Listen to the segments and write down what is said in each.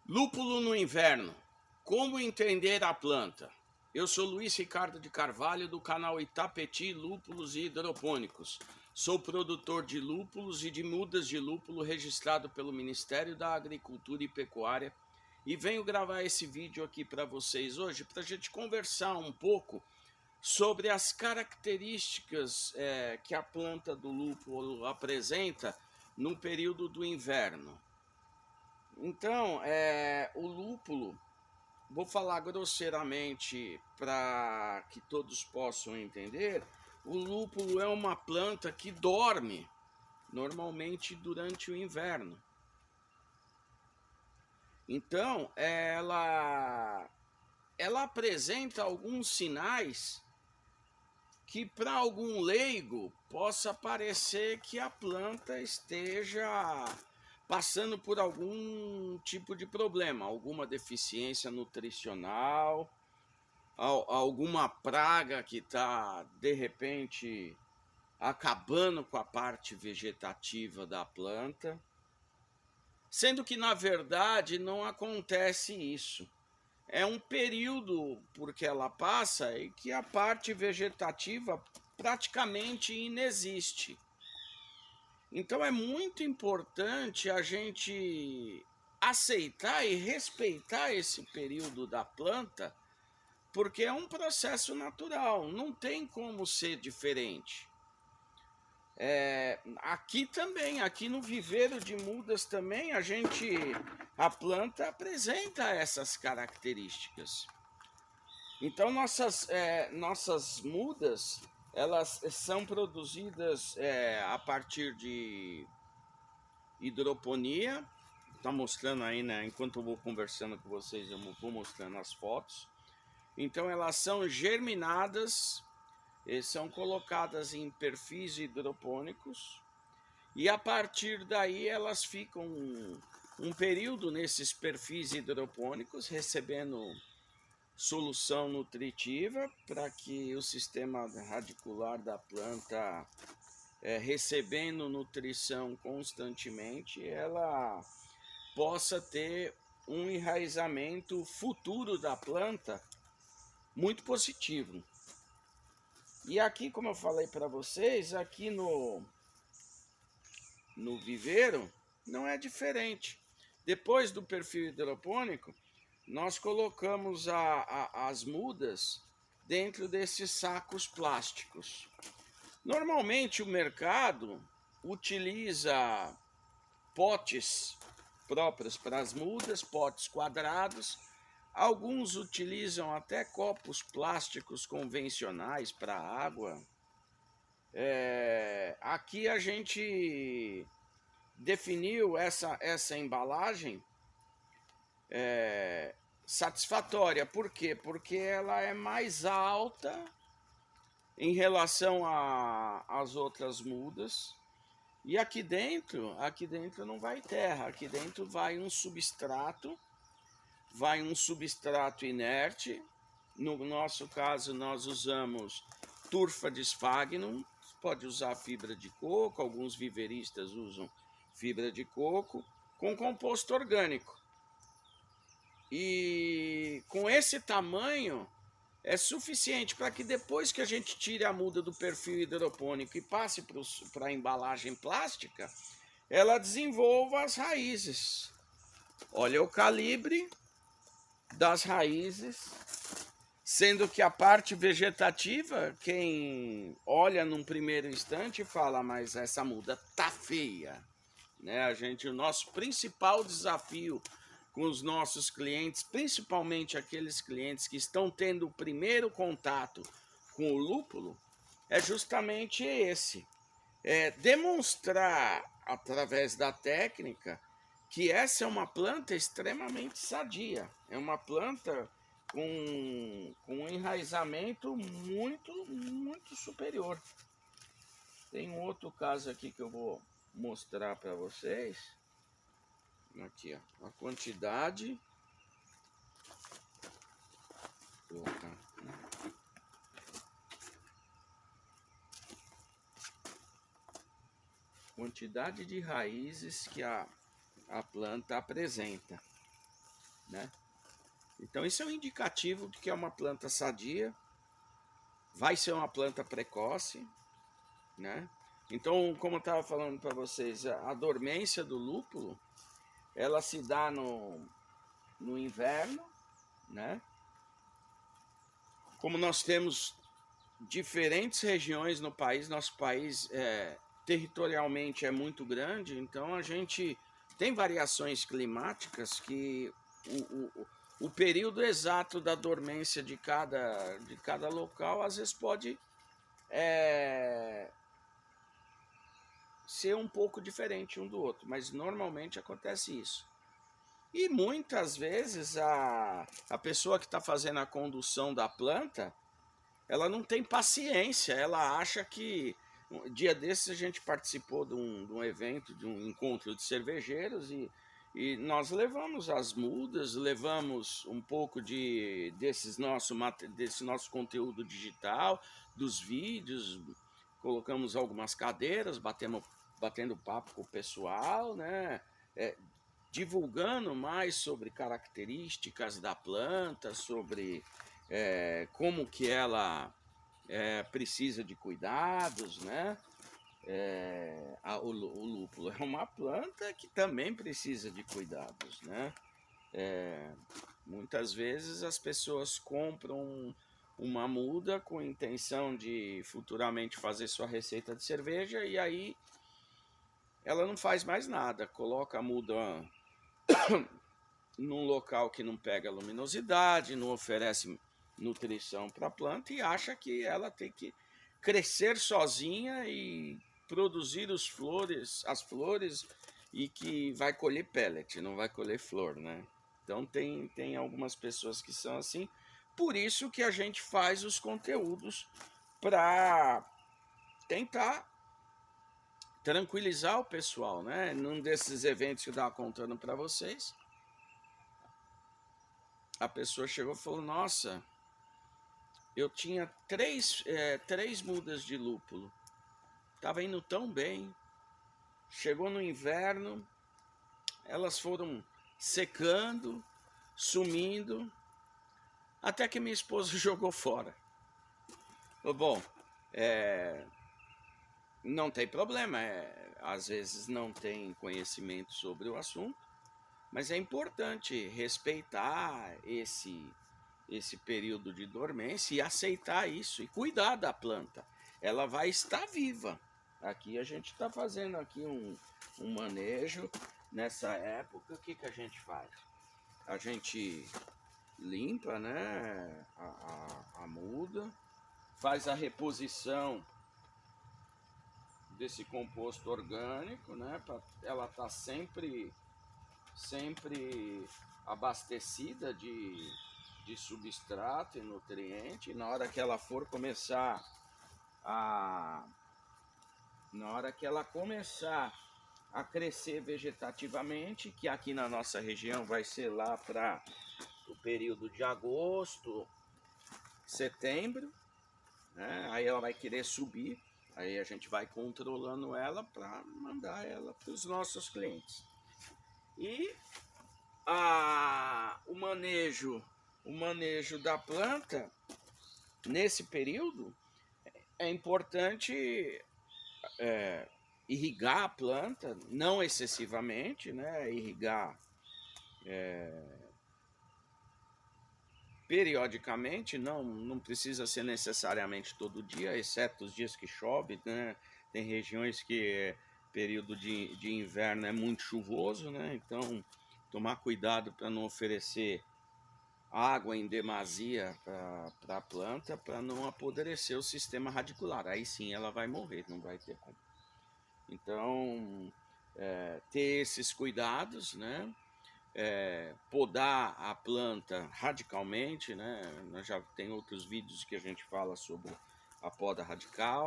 Lúpulo no inverno. Como entender a planta? Eu sou Luiz Ricardo de Carvalho, do canal Itapetí Lúpulos e Hidropônicos. Sou produtor de lúpulos e de mudas de lúpulo registrado pelo Ministério da Agricultura e Pecuária e venho gravar esse vídeo aqui para vocês hoje para a gente conversar um pouco sobre as características que a planta do lúpulo apresenta no período do inverno. Então, o lúpulo, vou falar grosseiramente para que todos possam entender, o lúpulo é uma planta que dorme normalmente durante o inverno. Então, ela apresenta alguns sinais que para algum leigo possa parecer que a planta esteja passando por algum tipo de problema, alguma deficiência nutricional, alguma praga que está, de repente, acabando com a parte vegetativa da planta, sendo que, na verdade, não acontece isso. É um período porque ela passa e que a parte vegetativa praticamente inexiste. Então é muito importante a gente aceitar e respeitar esse período da planta, porque é um processo natural, não tem como ser diferente. Aqui também, aqui no viveiro de mudas também, a planta apresenta essas características. Então nossas mudas, elas são produzidas a partir de hidroponia. Está mostrando aí, né? Enquanto eu vou conversando com vocês, eu vou mostrando as fotos. Então elas são germinadas, são colocadas em perfis hidropônicos e a partir daí elas ficam um período nesses perfis hidropônicos recebendo solução nutritiva para que o sistema radicular da planta, recebendo nutrição constantemente, ela possa ter um enraizamento futuro da planta muito positivo. E aqui, como eu falei para vocês, aqui no viveiro não é diferente. Depois do perfil hidropônico, nós colocamos as mudas dentro desses sacos plásticos. Normalmente o mercado utiliza potes próprios para as mudas, potes quadrados. Alguns utilizam até copos plásticos convencionais para água. Aqui a gente definiu essa embalagem satisfatória. Por quê? Porque ela é mais alta em relação às outras mudas. E aqui dentro não vai terra, aqui dentro vai um substrato inerte. No nosso caso, nós usamos turfa de sphagnum, pode usar fibra de coco, alguns viveristas usam fibra de coco, com composto orgânico. E com esse tamanho é suficiente para que depois que a gente tire a muda do perfil hidropônico e passe para a embalagem plástica, ela desenvolva as raízes. Olha o calibre das raízes, sendo que a parte vegetativa, quem olha num primeiro instante fala, mas essa muda tá feia, né? O nosso principal desafio com os nossos clientes, principalmente aqueles clientes que estão tendo o primeiro contato com o lúpulo, é justamente esse: demonstrar através da técnica que essa é uma planta extremamente sadia, é uma planta com um enraizamento muito superior. Tem um outro caso aqui que eu vou mostrar para vocês. Aqui, ó, a quantidade. Quantidade de raízes que a planta apresenta. né? Então isso é um indicativo de que é uma planta sadia, vai ser uma planta precoce, né? Então, como eu estava falando para vocês, a dormência do lúpulo, ela se dá no inverno, né? Como nós temos diferentes regiões no país, nosso país territorialmente é muito grande, então a gente tem variações climáticas que o período exato da dormência de cada local às vezes pode ser um pouco diferente um do outro, mas normalmente acontece isso. E muitas vezes a pessoa que está fazendo a condução da planta, ela não tem paciência, ela acha que... Um dia desses a gente participou de um evento, de um encontro de cervejeiros e nós levamos as mudas, levamos um pouco desse nosso conteúdo digital, dos vídeos, colocamos algumas cadeiras, batendo papo com o pessoal, né? Divulgando mais sobre características da planta, sobre como que ela precisa de cuidados, né? O lúpulo é uma planta que também precisa de cuidados, né? Muitas vezes as pessoas compram uma muda com intenção de futuramente fazer sua receita de cerveja e aí ela não faz mais nada, coloca a muda num local que não pega luminosidade, não oferece nutrição para a planta e acha que ela tem que crescer sozinha e produzir as flores e que vai colher pellet, não vai colher flor, né? Então tem algumas pessoas que são assim, por isso que a gente faz os conteúdos para tentar tranquilizar o pessoal, né? Num desses eventos que eu estava contando para vocês, a pessoa chegou e falou: nossa, eu tinha três mudas de lúpulo, estava indo tão bem, chegou no inverno, elas foram secando, sumindo, até que minha esposa jogou fora. Bom, não tem problema, às vezes não tem conhecimento sobre o assunto, mas é importante respeitar esse período de dormência e aceitar isso e cuidar da planta. Ela vai estar viva. Aqui a gente está fazendo aqui um manejo. Nessa época, o que a gente faz? A gente limpa, né, a muda, faz a reposição desse composto orgânico, né, para ela estar sempre abastecida de substrato e nutriente. Na hora que ela for começar a crescer vegetativamente, que aqui na nossa região vai ser lá para o período de agosto, setembro, né? Aí ela vai querer subir, aí a gente vai controlando ela para mandar ela para os nossos clientes. E o manejo da planta nesse período é importante irrigar a planta, não excessivamente, né? Irrigar periodicamente, não precisa ser necessariamente todo dia, exceto os dias que chove, né? Tem regiões que período de inverno é muito chuvoso, né? Então tomar cuidado para não oferecer água em demasia para a planta, para não apodrecer o sistema radicular. Aí sim ela vai morrer, não vai ter como. Então, ter esses cuidados, né? Podar a planta radicalmente, né? Nós já tem outros vídeos que a gente fala sobre a poda radical,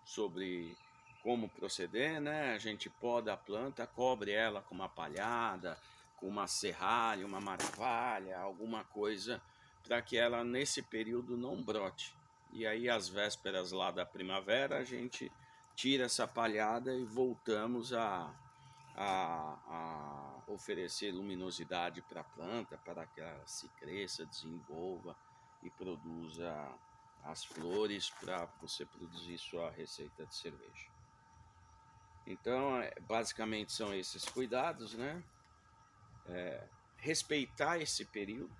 sobre como proceder, né? A gente poda a planta, cobre ela com uma palhada, com uma serralha, uma maravalha, alguma coisa para que ela nesse período não brote. E aí às vésperas lá da primavera a gente tira essa palhada e voltamos a a oferecer luminosidade para a planta, para que ela se cresça, desenvolva e produza as flores para você produzir sua receita de cerveja. Então, basicamente são esses cuidados, né? Respeitar esse período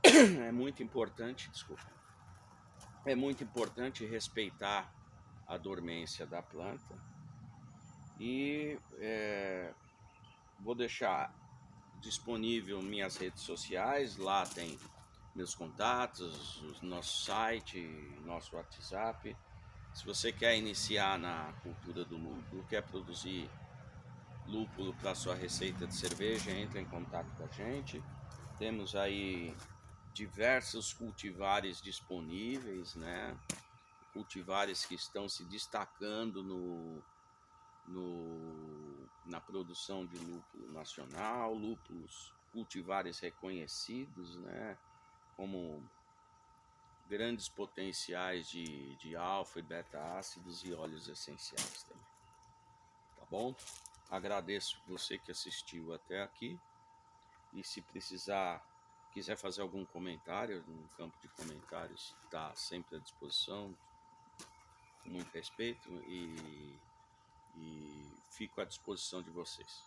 é muito importante, desculpa. É muito importante respeitar a dormência da planta e vou deixar disponível minhas redes sociais, lá tem meus contatos, o nosso site, nosso WhatsApp. Se você quer iniciar na cultura do lúpulo, quer produzir lúpulo para sua receita de cerveja, entre em contato com a gente. Temos aí diversos cultivares disponíveis, né? Cultivares que estão se destacando na produção de lúpulo nacional, lúpulos cultivares reconhecidos, né? Como grandes potenciais de alfa e beta ácidos e óleos essenciais também. Tá bom? Agradeço você que assistiu até aqui. E se quiser fazer algum comentário no campo de comentários, está sempre à disposição, com muito respeito, e fico à disposição de vocês.